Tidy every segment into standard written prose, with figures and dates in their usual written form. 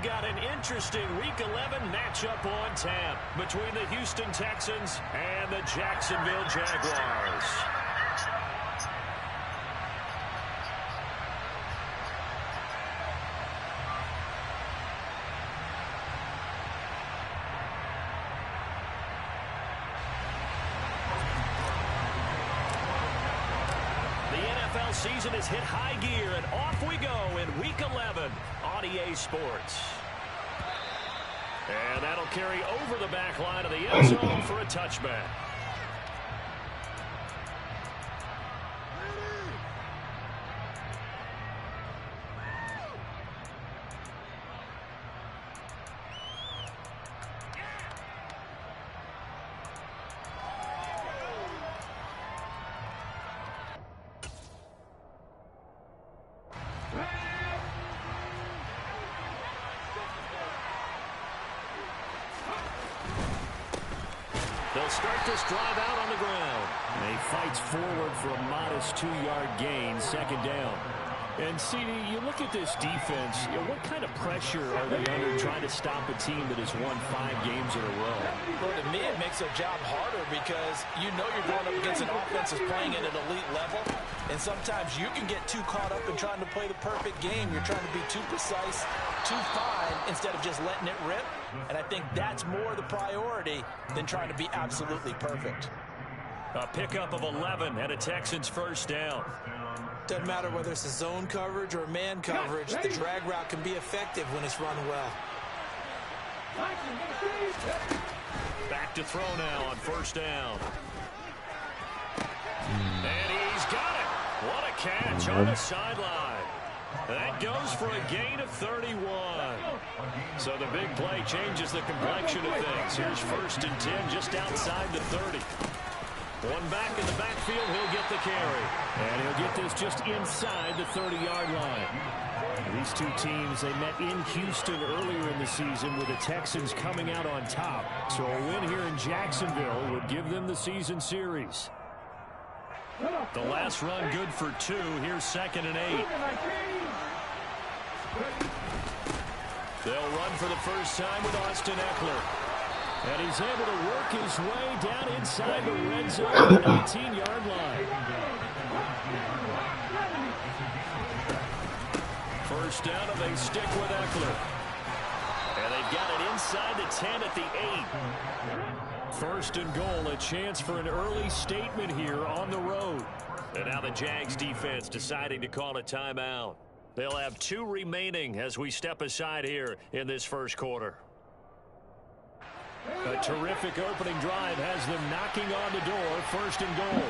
got an interesting Week 11 matchup on tap between the Houston Texans and the Jacksonville Jaguars. Season has hit high gear, and off we go in Week 11 on EA Sports. And that'll carry over the back line of the end zone for a touchback. They'll start this drive out on the ground. And he fights forward for a modest 2-yard gain, second down. And, CD, you look at this defense, what kind of pressure are they under trying to stop a team that has won 5 games in a row? Well, to me, it makes their job harder because you know you're going up against an offense that's playing at an elite level. And sometimes you can get too caught up in trying to play the perfect game. You're trying to be too precise, too fine, instead of just letting it rip. And I think that's more the priority than trying to be absolutely perfect. A pickup of 11 and a Texans first down. Doesn't matter whether it's a zone coverage or man coverage, the drag route can be effective when it's run well. Back to throw now on first down. And he's got it. What a catch on the sideline. That goes for a gain of 31. So the big play changes the complexion of things. Here's first and 10 just outside the 30. One back in the backfield, he'll get the carry. And he'll get this just inside the 30-yard line. These two teams, they met in Houston earlier in the season with the Texans coming out on top. So a win here in Jacksonville would give them the season series. The last run good for 2. Here's second and 8. They'll run for the first time with Austin Eckler. And he's able to work his way down inside the red zone at the 19-yard line. First down, and they stick with Eckler. And they've got it inside the 10 at the 8. First and goal, a chance for an early statement here on the road. And now the Jags defense deciding to call a timeout. They'll have 2 remaining as we step aside here in this first quarter. A terrific opening drive has them knocking on the door. First and goal.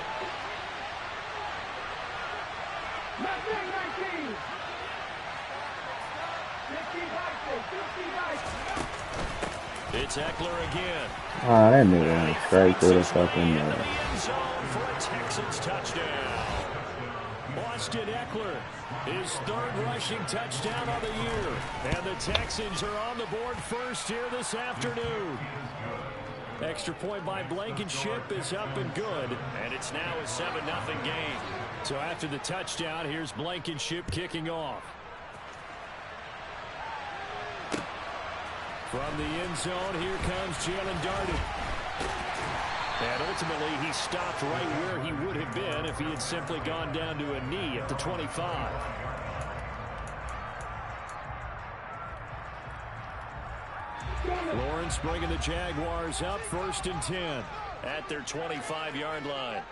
It's Eckler again. That nigga went straight through the fucking middle. For a Texans touchdown. Austin Eckler, his 3rd rushing touchdown of the year. And the Texans are on the board first here this afternoon. Extra point by Blankenship is up and good. And it's now a 7-0 game. So after the touchdown, here's Blankenship kicking off. From the end zone, here comes Jalen Darden. And ultimately, he stopped right where he would have been if he had simply gone down to a knee at the 25. Lawrence bringing the Jaguars up first and 10 at their 25-yard line.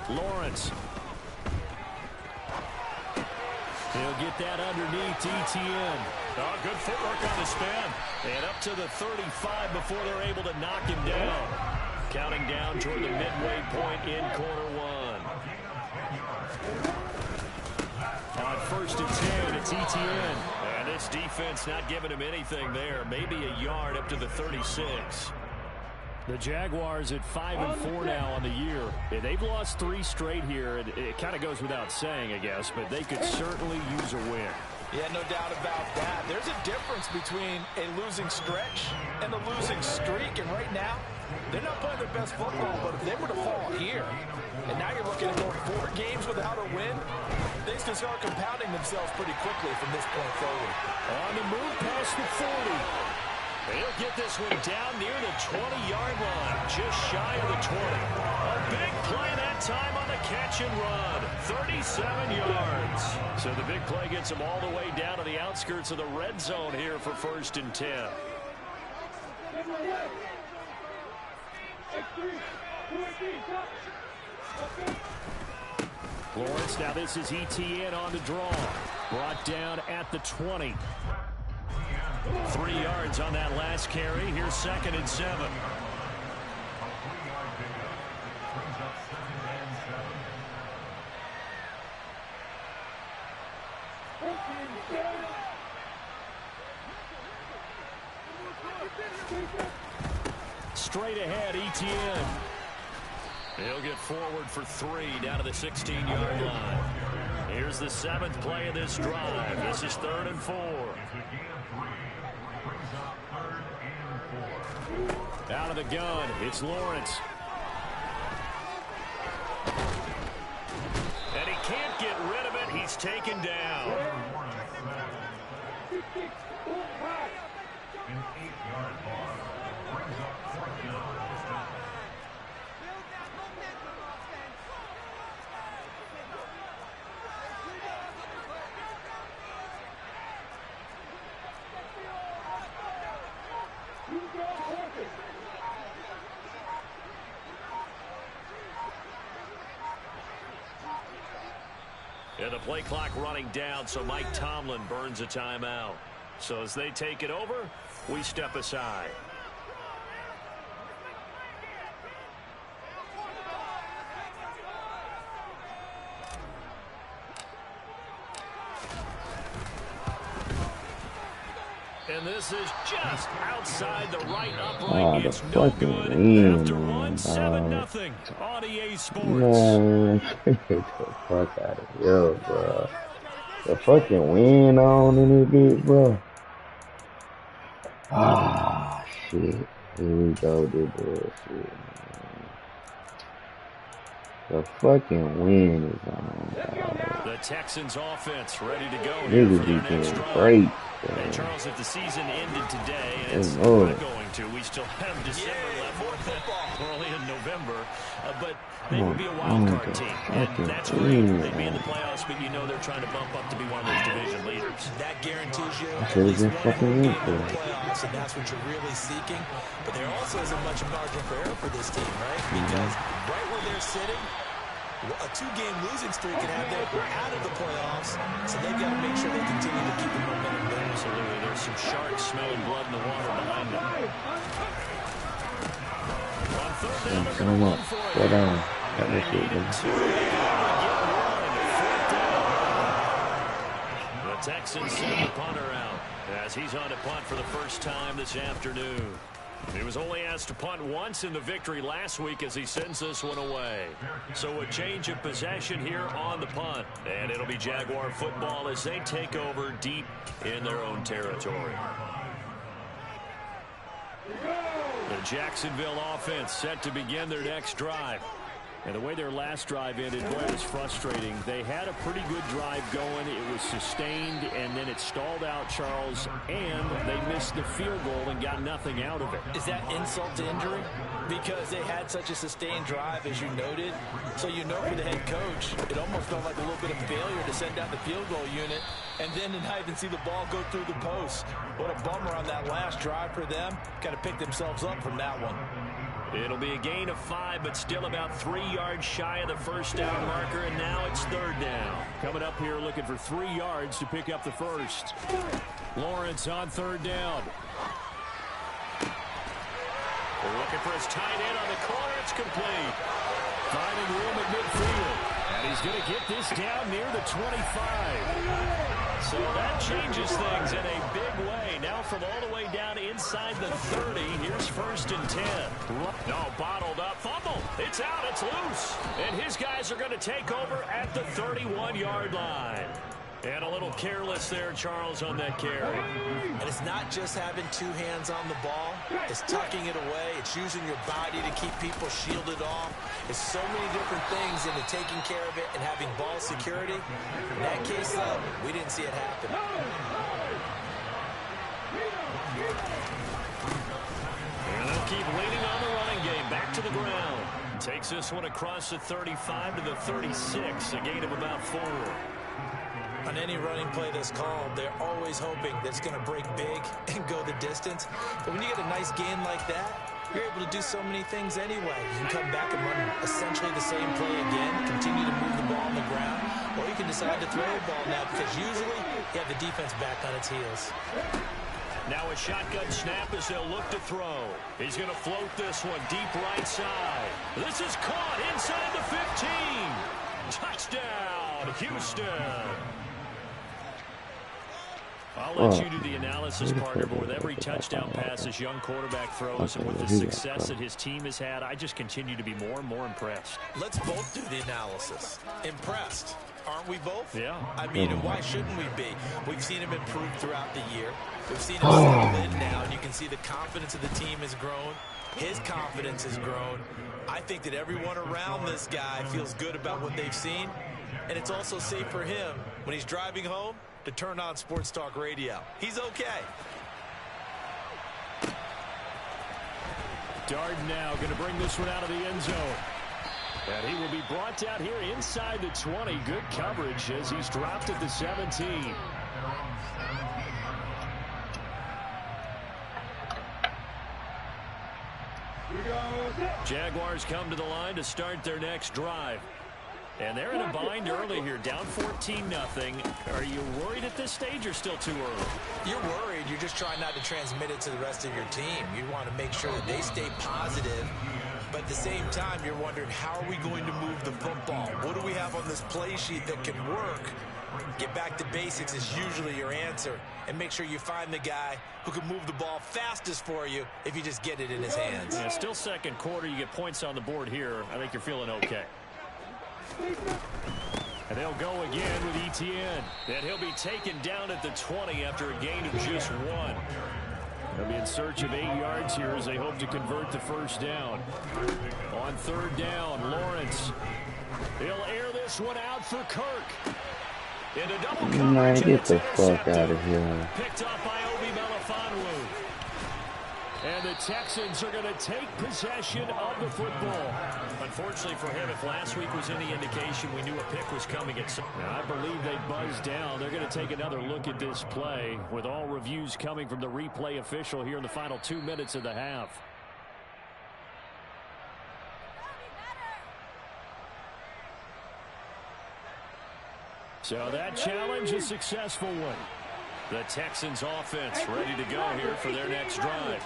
Lawrence. He'll get that underneath Etienne. Oh, good footwork on the spin. And up to the 35 before they're able to knock him down. Counting down toward the midway point in quarter 1. On first and 10, it's Etienne. And this defense not giving him anything there. Maybe a yard up to the 36. The Jaguars at 5-4 now on the year. They've lost 3 straight here. It kind of goes without saying, I guess, but they could certainly use a win. Yeah, no doubt about that. There's a difference between a losing stretch and a losing streak. And right now, they're not playing their best football, but if they were to fall here, and now you're looking at going 4 games without a win, can start compounding themselves pretty quickly from this point forward. On the move past the 40. He'll get this one down near the 20-yard line, just shy of the 20. A big play that time on the catch and run, 37 yards. So the big play gets him all the way down to the outskirts of the red zone here for 1st and 10. Lawrence, now this is ETN on the draw. Brought down at the 20. 3 yards on that last carry. Here's 2nd and 7. Straight ahead, ETN. He'll get forward for 3 down to the 16-yard line. Here's the 7th play of this drive. This is 3rd and 4. Out of the gun, it's Lawrence. And he can't get rid of it. He's taken down. An 8-yard loss brings up 4th down this time. And the play clock running down, so Mike Tomlin burns a timeout. So as they take it over, we step aside. And this is just outside the right upright. It's no good. After one, 7-0 on EA Sports. Man, get the fuck out of here, bro. The fucking wind on in this bitch, bro. Ah, shit. Here we go, this bullshit, man. The fucking wind is on, dog. The Texans offense ready to go. Niggas be getting great. And Charles, if the season ended today, and it's not going to, we still have December left. We're only in November, but they would be a wild card team, and that's great. They'd be in the playoffs, but you know they're trying to bump up to be one of those division leaders. That guarantees you at least one game in the playoffs, and that's what you're really seeking. But there also isn't much margin for error for this team, right? Because right where they're sitting, a 2-game losing streak can have them out of the playoffs, so they've got to make sure they continue to keep the momentum there. Absolutely. There's some sharks smelling blood in the water behind them. On 3rd down, they're going to run for it. The Texans send the punter out as he's on to punt for the first time this afternoon. He was only asked to punt once in the victory last week as he sends this one away. So a change of possession here on the punt. And it'll be Jaguar football as they take over deep in their own territory. The Jacksonville offense set to begin their next drive. And the way their last drive ended, boy, it was frustrating. They had a pretty good drive going. It was sustained, and then it stalled out, Charles, and they missed the field goal and got nothing out of it. Is that insult to injury? Because they had such a sustained drive, as you noted. So you know for the head coach, it almost felt like a little bit of failure to send out the field goal unit and then to not even see the ball go through the post. What a bummer on that last drive for them. Kind of picked themselves up from that one. It'll be a gain of 5, but still about 3 yards shy of the first down marker, and now it's 3rd down. Coming up here looking for 3 yards to pick up the first. Lawrence on 3rd down. They're looking for his tight end on the corner. It's complete. Finding room at midfield. And he's going to get this down near the 25. So that changes things in a big way. Now from all the way down inside the 30, here's 1st and 10. No, bottled up. Fumble. It's out. It's loose. And his guys are going to take over at the 31-yard line. And a little careless there, Charles, on that carry. And it's not just having two hands on the ball. It's tucking it away. It's using your body to keep people shielded off. It's so many different things into taking care of it and having ball security. In that case, though, we didn't see it happen. And they'll keep leaning on the running game. Back to the ground. Takes this one across the 35 to the 36. A gain of about 4. On any running play that's called, they're always hoping that it's going to break big and go the distance. But when you get a nice gain like that, you're able to do so many things anyway. You can come back and run essentially the same play again, continue to move the ball on the ground, or you can decide to throw the ball now because usually you have the defense back on its heels. Now a shotgun snap as they'll look to throw. He's going to float this one deep right side. This is caught inside the 15. Touchdown, Houston. I'll let you do the analysis, partner, but with every touchdown pass this young quarterback throws and with the success that his team has had, I just continue to be more and more impressed. Let's both do the analysis. Impressed. Aren't we both? Yeah. I mean, and why shouldn't we be? We've seen him improve throughout the year. We've seen him settle in now, and you can see the confidence of the team has grown. His confidence has grown. I think that everyone around this guy feels good about what they've seen, and it's also safe for him when he's driving home to turn on Sports Talk Radio. He's okay. Darden now going to bring this one out of the end zone. And he will be brought down here inside the 20. Good coverage as he's dropped at the 17. Jaguars come to the line to start their next drive. And they're in a bind early here, down 14-0. Are you worried at this stage or still too early? You're worried. You're just trying not to transmit it to the rest of your team. You want to make sure that they stay positive. But at the same time, you're wondering, how are we going to move the football? What do we have on this play sheet that can work? Get back to basics is usually your answer. And make sure you find the guy who can move the ball fastest for you if you just get it in his hands. Yeah, still second quarter. You get points on the board here. I think you're feeling okay. And they'll go again with Etienne. And he'll be taken down at the 20 after a gain of just 1. They'll be in search of 8 yards here as they hope to convert the first down. On third down, Lawrence. He'll air this one out for Kirk. Into double coverage. Man, get the fuck out of here. Picked up by Obi Melifonwu. And the Texans are going to take possession of the football. Unfortunately for him, if last week was any indication, we knew a pick was coming at some. Now, I believe they buzzed down. They're going to take another look at this play with all reviews coming from the replay official here in the final 2 minutes of the half. So that challenge, a successful one. The Texans offense ready to go here for their next drive.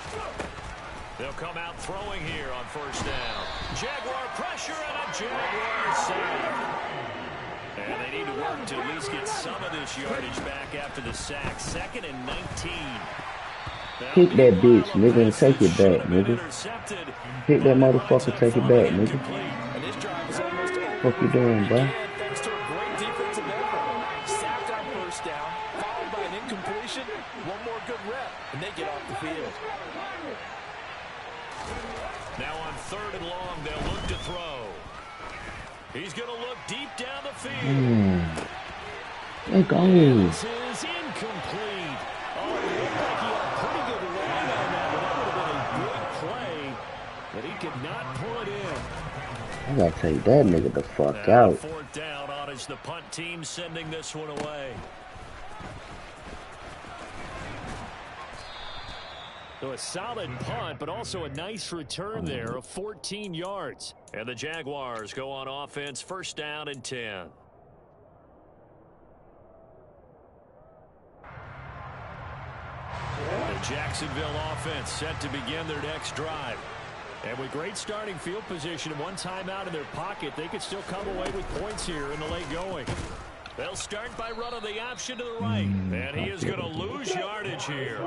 They'll come out throwing here on first down. Jaguar pressure and a Jaguar sack. And they need to work to at least get some of this yardage back after the sack. 2nd and 19. Pick that bitch, nigga, and take it back, nigga. Pick that motherfucker, take it back, nigga. And this drive is almost over. What you doing, bro? Thanks to a great defensive effort. Sacked on first down, followed by an incompletion. One more good rep, and they get off the field. Now on 3rd and long, they'll look to throw. He's going to look deep down the field. Let go. This is incomplete. Oh, it looked like he had a pretty good line on that, but that would have been a good play. But he could not pull it in. I gotta take that nigga the fuck And out. 4th down on as the punt team sending this one away. So a solid punt, but also a nice return there of 14 yards. And the Jaguars go on offense, 1st down and 10. The Jacksonville offense set to begin their next drive. And with great starting field position and one timeout in their pocket, they could still come away with points here in the late going. They'll start by running the option to the right. And he is going to lose yardage here.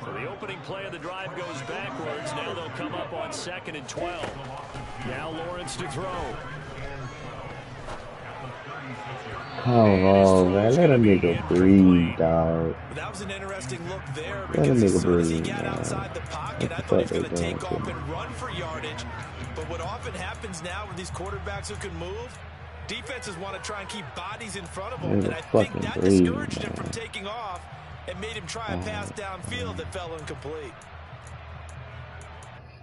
So the opening play of the drive goes backwards. Now they'll come up on 2nd and 12. Now Lawrence to throw. Come on, man. Let a nigga breathe, dog. That was an interesting look there Let a because as nigga soon as he breathe, got man. outside the pocket, What I the thought he fuck was they going to doing take to off me? and run for yardage. But what often happens now with these quarterbacks who can move, defenses want to try and keep bodies in front of them. And Nigga I think fucking that breathe, discouraged him man. from taking off and made him try a pass downfield that fell incomplete.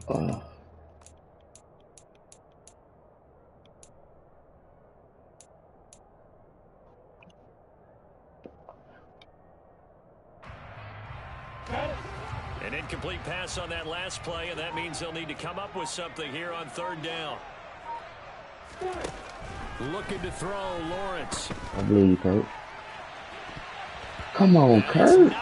Oh. An incomplete pass on that last play, and that means they'll need to come up with something here on third down. Looking to throw, Lawrence. I believe you, Kurt. Come on, Kurt.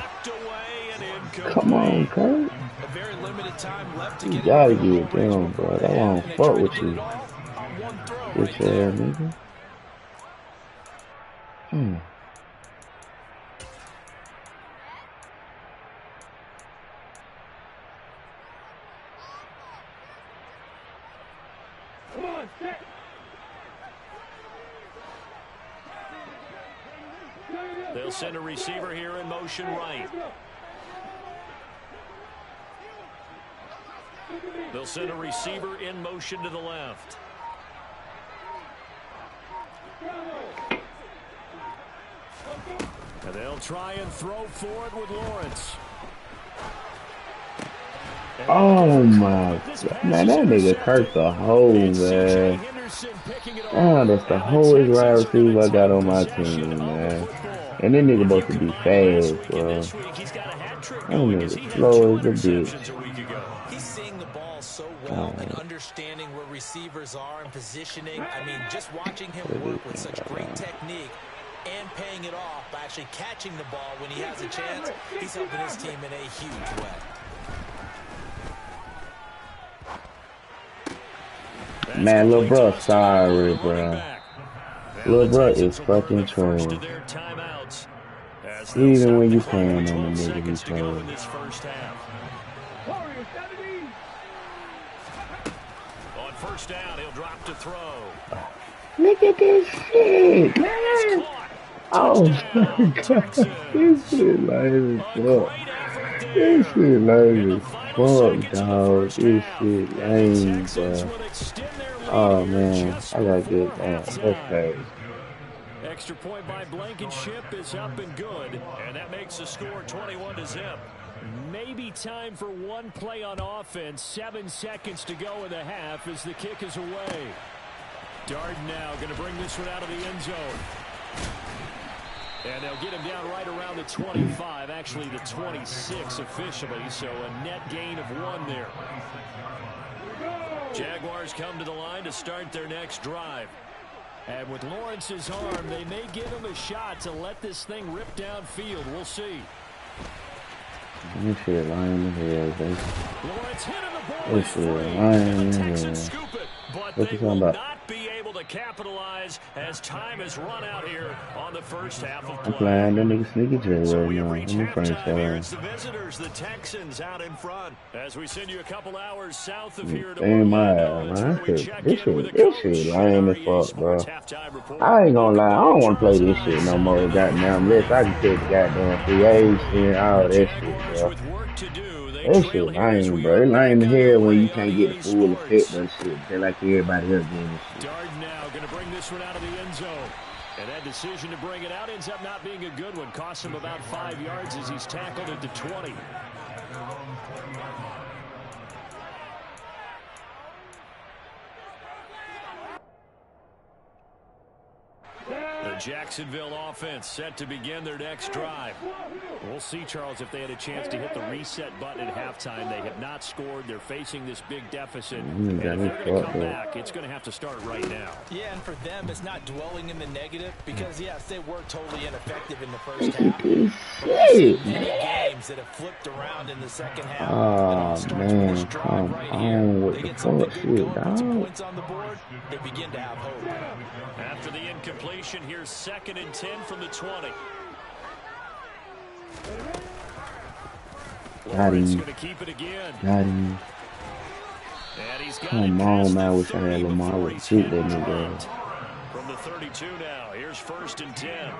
Come on, Kurt. A very limited time left to You get gotta in the get field goal range them, before bro. the That end, won't and they fuck tried to with get you. it all on one throw Bitch right there. ass nigga. Hmm. They'll send a receiver here in motion right. They'll send a receiver in motion to the left. And they'll try and throw for it with Lawrence. Oh my God. Man, that nigga Kurt's a hoe, man. Oh, that's the whole wide receiver I got on my team, man. And that nigga supposed to be fast, bro. That nigga slow as a bitch. He's seeing the ball so well and understanding where receivers are and positioning. I mean, just watching him work with such great technique and paying it off by actually catching the ball when he has a chance, he's helping his team in a huge way. Man, lil' bro, sorry, bro. Lil' bro is fucking trash. Even when you playing on the nigga, he's playing. On first down, he'll drop to throw. Look at this shit, man. Oh my God, this shit lame as fuck. This shit lame as fuck, dog. This shit lame, bro. Oh man, I gotta get that. That's crazy. Extra point by Blankenship is up and good, and that makes the score 21-0. Maybe time for one play on offense. 7 seconds to go in the half as the kick is away. Darden now going to bring this one out of the end zone. And they'll get him down right around the 25, actually the 26 officially, so a net gain of 1 there. Jaguars come to the line to start their next drive. And with Lawrence's arm, they may give him a shot to let this thing rip downfield. We'll see. This shit lying in here, baby. Lawrence hitting the ball. This shit lying in here. But What they you will talking about? not be able to capitalize as time has run out here on the first half of I'm play. flying that nigga sneaky J So right we have now. reached Let me finish halftime here. that. It's the visitors, the Texans, out in front. As we send you a couple hours south of here to Damn my Orlando, ass, it's man. where we check This in with shit, the this coach shit and lame our as EA fuck, bro. Sports halftime report. I ain't gonna lie, I don't wanna play this shit no more. Goddamn, unless I can take the goddamn free agency and all that shit, bro. With work to do, they That trail shit here as lame, we bro. are It lame back as hell when underway you on can't get EA the full effect Sports. of shit. Just like everybody else getting this shit. Darden now going to bring this one out of the end zone. And that decision to bring it out ends up not being a good one. Costs him about 5 yards as he's tackled at the 20. The Jacksonville offense set to begin their next drive. We'll see, Charles, if they had a chance to hit the reset button at halftime. They have not scored. They're facing this big deficit. And if they're going to come back, it's going to have to start right now. Yeah, and for them, it's not dwelling in the negative because, yes, they were totally ineffective in the first half. But we've seen many games that have flipped around in the second half. Oh, man, come on with the fuck shit, Put some dog. points on the board, they begin to have hope. After the incompletion, here's 2nd and 10 from the 20. Lawrence going to keep it again. Got him. And he's got Come on, man. I wish I had Lamar with shoot that nigga. From the 32 now. Here's 1st and 10.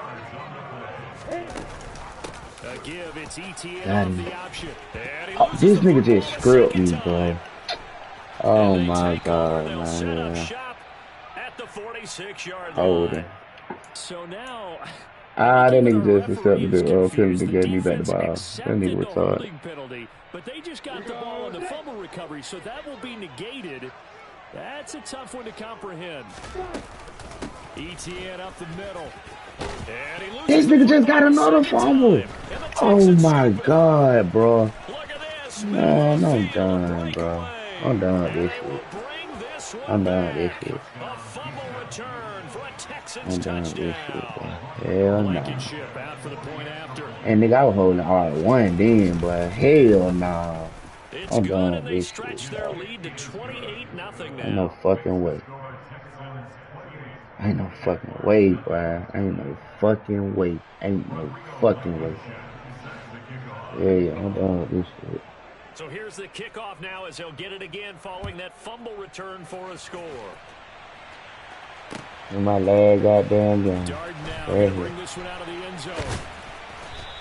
A give, it's ETN off the option. Oh, this nigga just scripted me, bro. Oh my god, man. At the 46-yard Hold line. on. So now, that nigga just accepted the penalty, gave me back the ball. That nigga retarded. Penalty, but they just got the ball on the fumble recovery, so that will be negated. That's a tough one to comprehend. ETN up the middle. This nigga just got another fumble. Oh my god, bro. Man, I'm done, bro. I'm done with this shit. I'm done with this shit. I'm done with this shit, bro. Hell no. And nigga, I was holding R1 then, but hell no. I'm done with this shit, bro. Ain't no fucking way. Ain't no fucking way, bro. Ain't no fucking way. Ain't no fucking way. Yeah, I'm done with this shit. So here's the kickoff now as he'll get it again following that fumble return for a score. In my last goddamn game. Darden now to bring this one out of the end zone.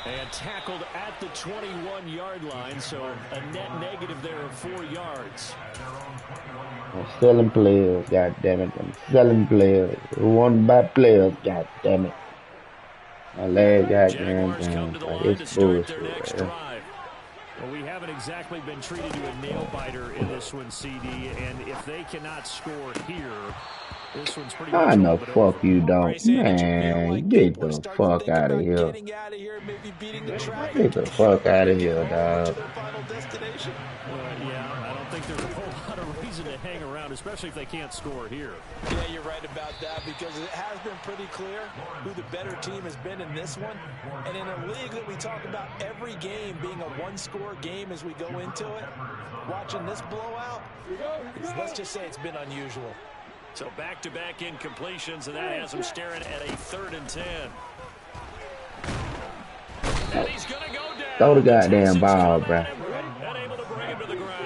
And tackled at the 21-yard line, so a net negative there of 4 yards. I'm selling players, goddammit. I'm selling players. Who want to buy players, goddammit. My last goddamn game. Like, it's bullshit, right? Well, we haven't exactly been treated to a nail-biter in this one, CD, and if they cannot score here, this one's pretty much I know, fuck you don't. Man, get the fuck out of here. Get the fuck out of here, dog. Yeah, I don't think there's a whole lot of reason to hang around, especially if they can't score here. Yeah, you're right about that, because it has been pretty clear who the better team has been in this one. And in a league that we talk about every game being a one-score game as we go into it, watching this blowout, let's just say it's been unusual. So back-to-back incompletions, and that has him staring at a 3rd and 10. And he's going to go down. Throw the goddamn ball, bro.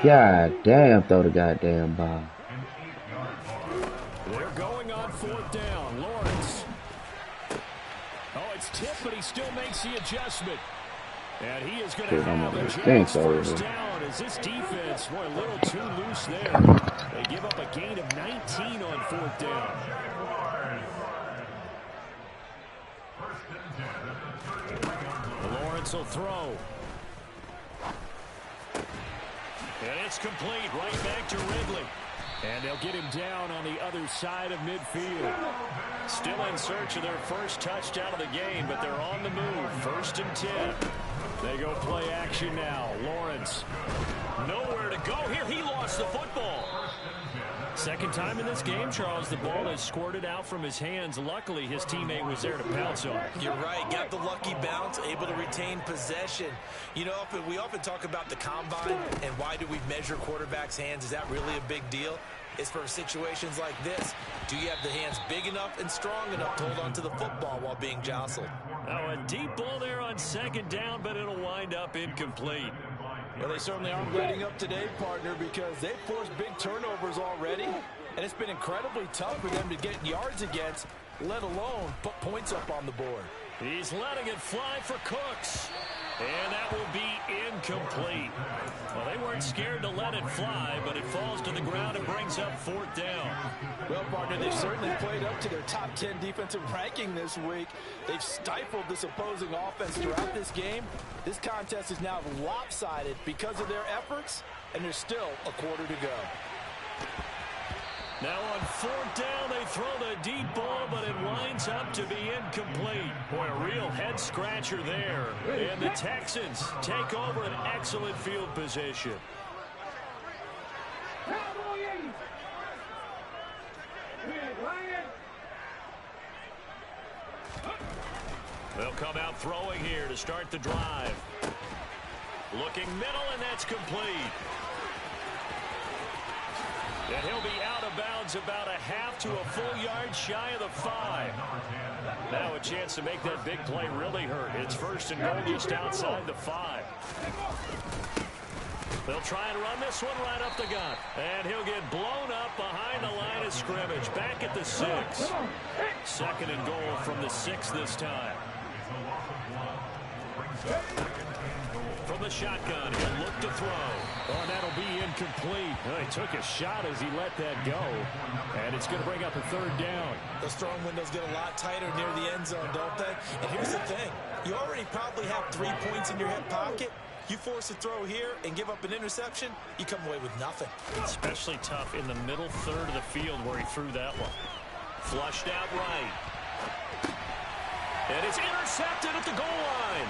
God damn, throw the goddamn ball. They're going on 4th down. Lawrence. Oh, it's tipped, but he still makes the adjustment. And he is going to have a chance first down as this defense, boy, a little too loose there. They give up a gain of 19 on 4th down. Lawrence will throw. And it's complete right back to Ridley. And they'll get him down on the other side of midfield. Still in search of their first touchdown of the game, but they're on the move. 1st and 10. They go play action now. Lawrence. Nowhere to go here. He lost the football. Second time in this game, Charles, the ball is squirted out from his hands. Luckily, his teammate was there to pounce on it. You're right. Got the lucky bounce, able to retain possession. You know, we often talk about the combine and why do we measure quarterbacks' hands. Is that really a big deal? It's for situations like this. Do you have the hands big enough and strong enough to hold on to the football while being jostled? Now a deep ball there on 2nd down, but it'll wind up incomplete. Well, they certainly aren't letting up today, partner, because they've forced big turnovers already, and it's been incredibly tough for them to get yards against, let alone put points up on the board. He's letting it fly for Cooks, and that will be incomplete. Well, they weren't scared to let it fly, but it falls to the ground and brings up 4th down. Well, partner, they've certainly played up to their top 10 defensive ranking this week. They've stifled this opposing offense throughout this game. This contest is now lopsided because of their efforts, and there's still a quarter to go. Now on 4th down, they throw the deep ball, but it winds up to be incomplete. Boy, a real head-scratcher there. And the Texans take over an excellent field position. They'll come out throwing here to start the drive. Looking middle, and that's complete. And he'll be out of bounds about a half to a full yard shy of the 5. Now a chance to make that big play really hurt. It's 1st and goal just outside the 5. They'll try and run this one right up the gut. And he'll get blown up behind the line of scrimmage. Back at the 6. Second and goal from the 6 this time. From the shotgun, he'll look to throw. Oh, and that'll be incomplete. Oh, he took a shot as he let that go. And it's going to bring up a third down. Those throwing windows get a lot tighter near the end zone, don't they? And here's the thing. You already probably have 3 points in your hip pocket. You force a throw here and give up an interception, you come away with nothing. Especially tough in the middle third of the field where he threw that one. Flushed out right. And it's intercepted at the goal line.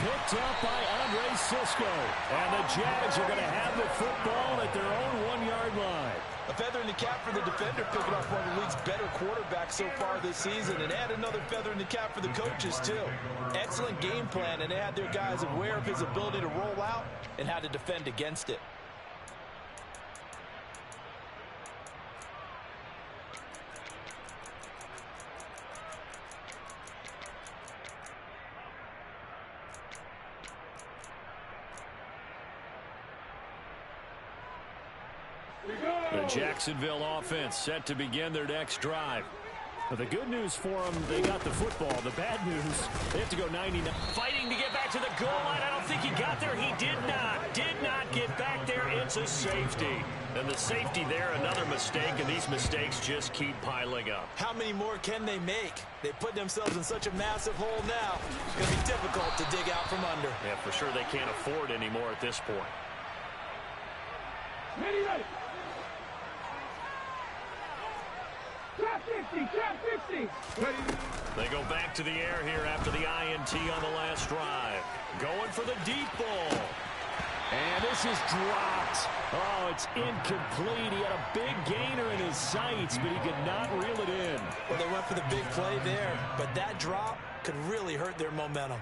Picked up by Andre Sisco. And the Jags are going to have the football at their own 1-yard line. A feather in the cap for the defender, picking off one of the league's better quarterbacks so far this season, and add another feather in the cap for the coaches, too. Excellent game plan, and they had their guys aware of his ability to roll out and how to defend against it. The Jacksonville offense set to begin their next drive. But the good news for them, they got the football. The bad news, they have to go 99. Fighting to get back to the goal line. I don't think he got there. He did not get back there. It's a safety. And the safety there, another mistake, and these mistakes just keep piling up. How many more can they make? They put themselves in such a massive hole now. It's going to be difficult to dig out from under. Yeah, for sure they can't afford anymore at this point. Ready. Trap 50. They go back to the air here after the INT on the last drive. Going for the deep ball. And this is dropped. Oh, it's incomplete. He had a big gainer in his sights, but he could not reel it in. Well, they went for the big play there, but that drop could really hurt their momentum.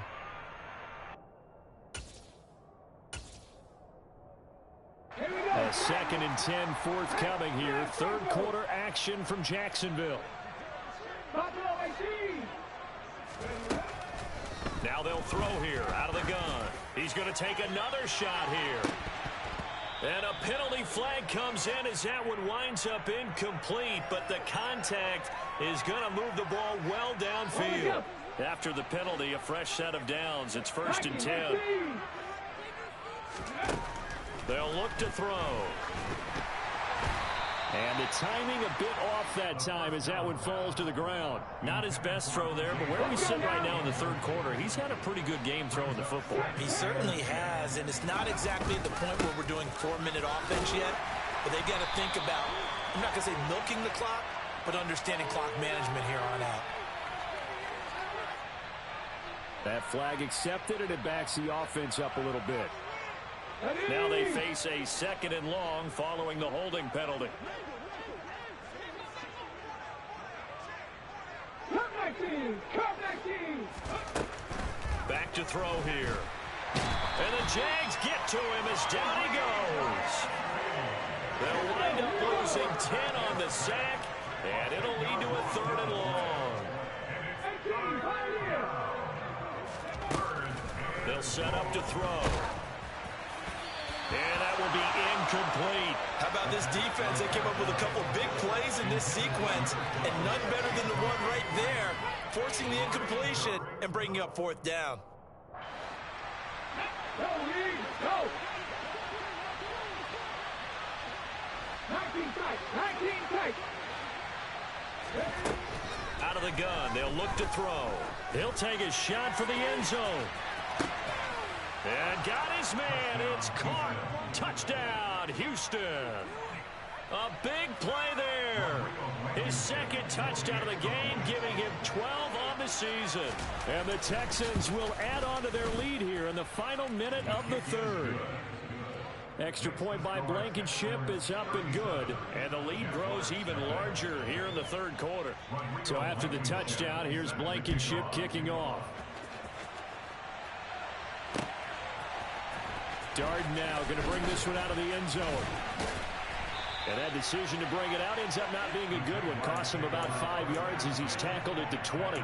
A 2nd and 10 forthcoming here. Third quarter action from Jacksonville. Now they'll throw here out of the gun. He's going to take another shot here. And a penalty flag comes in as that one winds up incomplete, but the contact is going to move the ball well downfield. After the penalty, a fresh set of downs. It's 1st and 10. They'll look to throw. And the timing a bit off that time as that one falls to the ground. Not his best throw there, but where we sit right now in the third quarter, he's had a pretty good game throwing the football. He certainly has, and it's not exactly at the point where we're doing 4-minute offense yet, but they've got to think about, I'm not going to say milking the clock, but understanding clock management here on out. That flag accepted, and it backs the offense up a little bit. Now they face a 2nd and long following the holding penalty. Back to throw here. And the Jags get to him as down he goes. They'll wind up losing 10 on the sack, and it'll lead to a 3rd and long. They'll set up to throw. And that will be incomplete. How about this defense? They came up with a couple big plays in this sequence, and none better than the one right there, forcing the incompletion and bringing up 4th down. Go! 19 tight. Out of the gun, they'll look to throw. He'll take a shot for the end zone. And got his man. It's caught. Touchdown, Houston. A big play there. His 2nd touchdown of the game, giving him 12 on the season. And the Texans will add on to their lead here in the final minute of the 3rd. Extra point by Blankenship is up and good. And the lead grows even larger here in the 3rd quarter. So after the touchdown, here's Blankenship kicking off. Darden now going to bring this one out of the end zone. And that decision to bring it out ends up not being a good one. Costs him about 5 yards as he's tackled at the 20.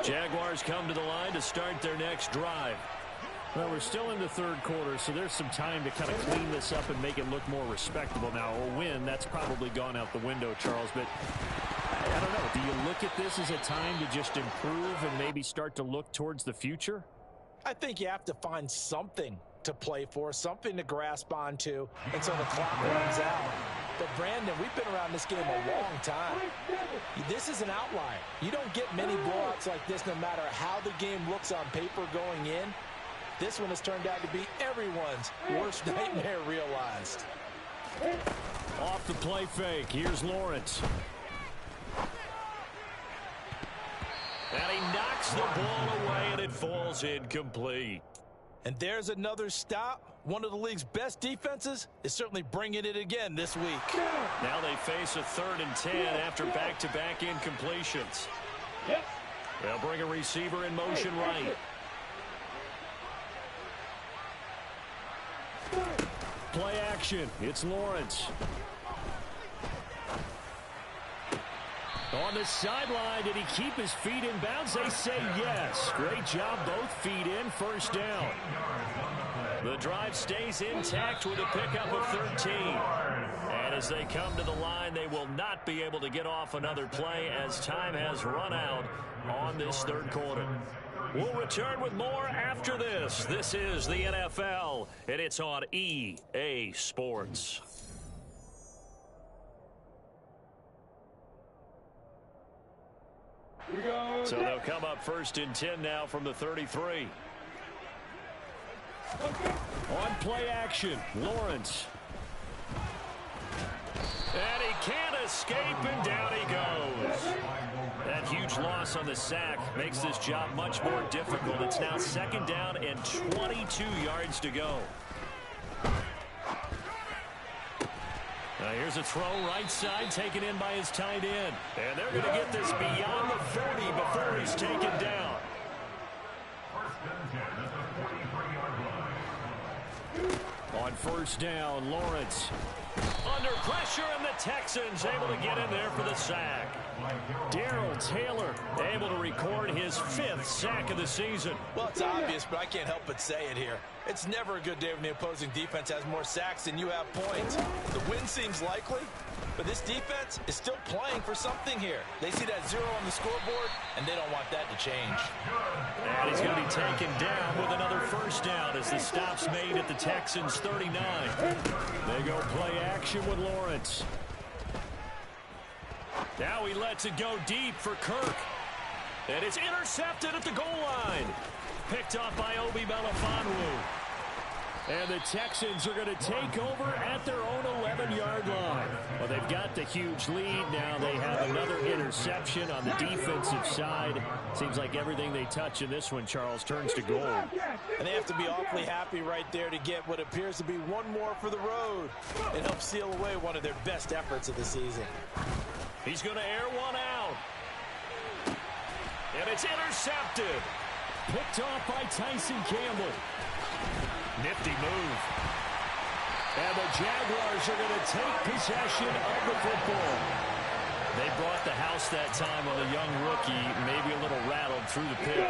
Jaguars come to the line to start their next drive. Well, we're still in the third quarter, so there's some time to kind of clean this up and make it look more respectable. Now, a win, that's probably gone out the window, Charles, but I don't know. Do you look at this as a time to just improve and maybe start to look towards the future? I think you have to find something to play for, something to grasp onto until the clock runs out. But, Brandon, we've been around this game a long time. This is an outlier. You don't get many blowouts like this no matter how the game looks on paper going in. This one has turned out to be everyone's worst nightmare realized. Off the play fake. Here's Lawrence. And he knocks the ball away, and it falls incomplete. And there's another stop. One of the league's best defenses is certainly bringing it again this week. Now they face a 3rd and 10 after back-to-back incompletions. They'll bring a receiver in motion right. Play action. It's Lawrence. On the sideline, did he keep his feet in bounds? They say yes. Great job, both feet in, first down. The drive stays intact with a pickup of 13. And as they come to the line, they will not be able to get off another play as time has run out on this third quarter. We'll return with more after this. This is the NFL, and it's on EA Sports. So they'll come up 1st and 10 now from the 33. On play action, Lawrence. And he can't escape, and down he goes. That huge loss on the sack makes this job much more difficult. It's now 2nd down and 22 yards to go. Now here's a throw right side taken in by his tight end. And they're going to get this beyond the 40 before he's taken down. On 1st down, Lawrence. Under pressure, and the Texans able to get in there for the sack. Darrell Taylor able to record his 5th sack of the season. Well, it's obvious, but I can't help but say it here. It's never a good day when the opposing defense has more sacks than you have points. The win seems likely, but this defense is still playing for something here. They see that 0 on the scoreboard, and they don't want that to change. And he's going to be taken down with another 1st down as the stop's made at the Texans' 39. They go play action with Lawrence. Now he lets it go deep for Kirk. And it's intercepted at the goal line. Picked off by Obi Melifonwu. And the Texans are going to take over at their own 11-yard line. Well, they've got the huge lead. Now they have another interception on the defensive side. Seems like everything they touch in this one, Charles, turns to gold. And they have to be awfully happy right there to get what appears to be one more for the road and help seal away one of their best efforts of the season. He's going to air one out. And it's intercepted. Picked off by Tyson Campbell. Nifty move. And the Jaguars are going to take possession of the football. They brought the house that time on a young rookie, maybe a little rattled through the pick.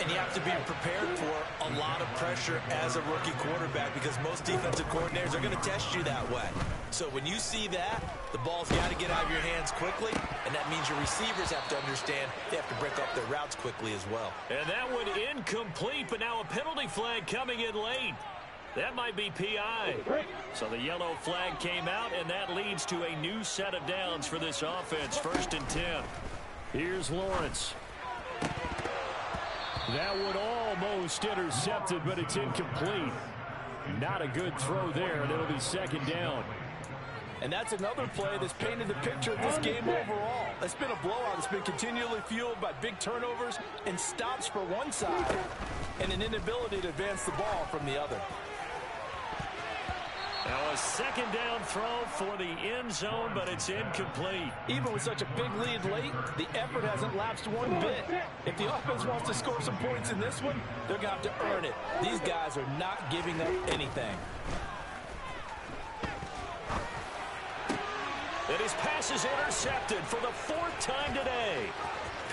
And you have to be prepared for a lot of pressure as a rookie quarterback because most defensive coordinators are going to test you that way. So when you see that, the ball's got to get out of your hands quickly, and that means your receivers have to understand they have to break up their routes quickly as well. And that one incomplete, but now a penalty flag coming in late. That might be PI. So the yellow flag came out, and that leads to a new set of downs for this offense. 1st and 10. Here's Lawrence. That one almost intercepted, but it's incomplete. Not a good throw there, and it'll be 2nd down. And that's another play that's painted the picture of this game overall. It's been a blowout. It's been continually fueled by big turnovers and stops for one side and an inability to advance the ball from the other. Now a 2nd down throw for the end zone, but it's incomplete. Even with such a big lead late, the effort hasn't lapsed one bit. If the offense wants to score some points in this one, they're going to have to earn it. These guys are not giving up anything. And his pass is intercepted for the 4th time today.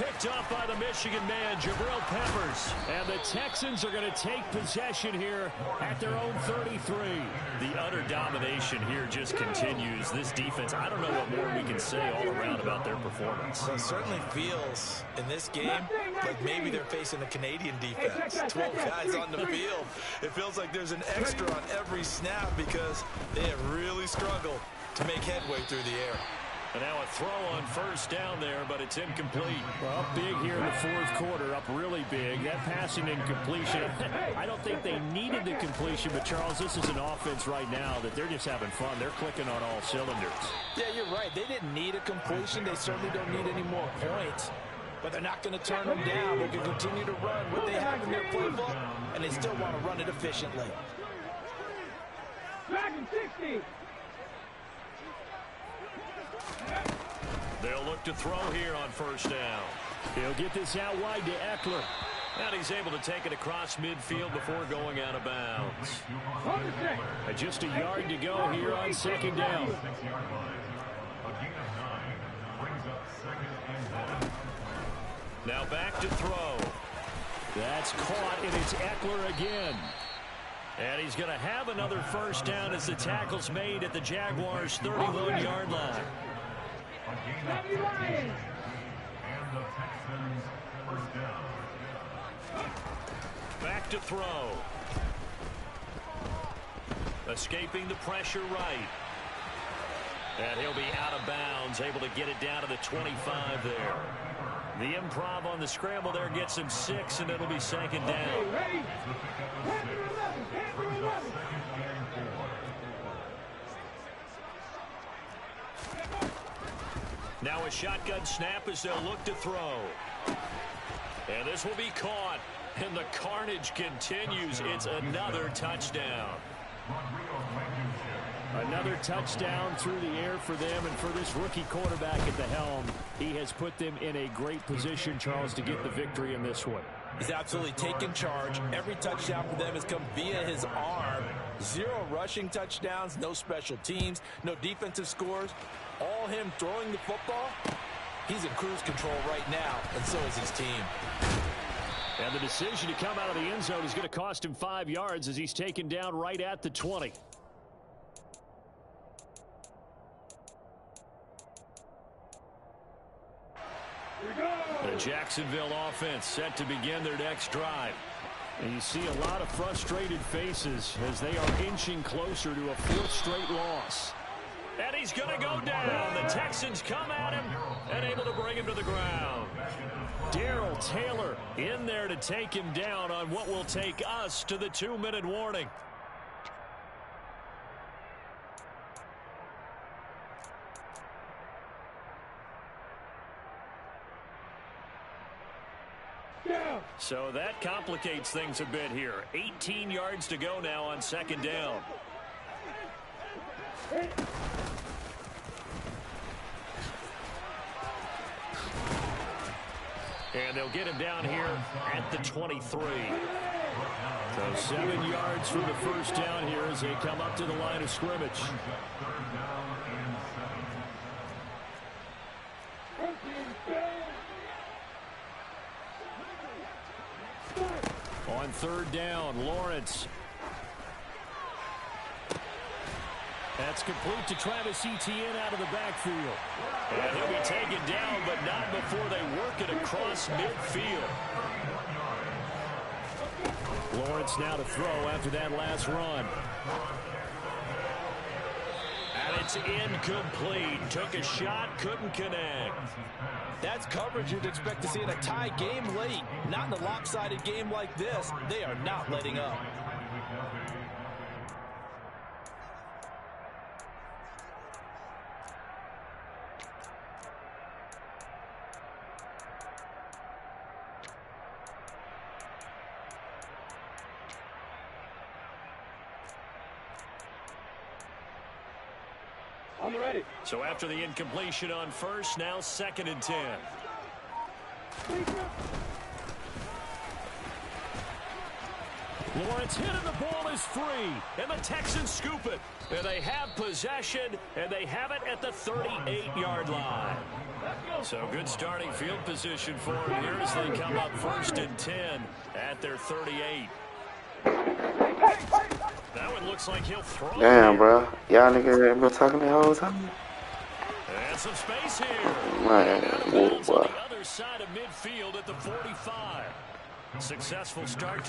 picked off by the Michigan man, Jabril Peppers. And the Texans are going to take possession here at their own 33. The utter domination here just continues. This defense, I don't know what more we can say all around about their performance. Well, it certainly feels in this game like maybe they're facing a Canadian defense. 12 guys on the field. It feels like there's an extra on every snap because they have really struggled to make headway through the air. And now a throw on first down there, but it's incomplete. Well, up big here in the fourth quarter, up really big. That passing incompletion, I don't think they needed the completion, but Charles, this is an offense right now that they're just having fun. They're clicking on all cylinders. Yeah, you're right. They didn't need a completion. They certainly don't need any more points. But they're not going to turn them down. They're going to continue to run what they have in their playbook, and they still want to run it efficiently. Dragon 60. They'll look to throw here on first down. He'll get this out wide to Eckler. And he's able to take it across midfield before going out of bounds. Just a yard to go here on second down. Now back to throw. That's caught, and it's Eckler again. And he's going to have another first down as the tackle's made at the Jaguars' 31-yard line. Back to throw. Escaping the pressure right. And he'll be out of bounds, able to get it down to the 25 there. The improv on the scramble there gets him 6, and it'll be second down. Now a shotgun snap as they'll look to throw. And this will be caught. And the carnage continues. It's another touchdown. Another touchdown through the air for them, and for this rookie quarterback at the helm, he has put them in a great position, Charles, to get the victory in this one. He's absolutely taken charge. Every touchdown for them has come via his arm. 0 rushing touchdowns, no special teams, no defensive scores. All him throwing the football. He's in cruise control right now, and so is his team. And the decision to come out of the end zone is going to cost him 5 yards as he's taken down right at the 20. The Jacksonville offense set to begin their next drive. And you see a lot of frustrated faces as they are inching closer to a 4th straight loss. And he's going to go down. The Texans come at him and able to bring him to the ground. Darrell Taylor in there to take him down on what will take us to the 2-minute warning. So that complicates things a bit here. 18 yards to go now on second down. And they'll get him down here at the 23. So 7 yards for the first down here as they come up to the line of scrimmage. On third down, Lawrence. That's complete to Travis Etienne out of the backfield. And he'll be taken down, but not before they work it across midfield. Lawrence now to throw after that last run. And it's incomplete. Took a shot, couldn't connect. That's coverage you'd expect to see in a tie game late. Not in a lopsided game like this. They are not letting up. I'm ready. So after the incompletion on first, now 2nd and 10. Lawrence hit and the ball is free. And the Texans scoop it. And they have possession, and they have it at the 38-yard line. So good starting field position for him here as they come up 1st and 10 at their 38. That one looks like he'll throw. Damn, bro. Y'all niggas been talking the whole time? And some space here. Man, whoa, On boy. the other side of midfield at the 45. Successful start to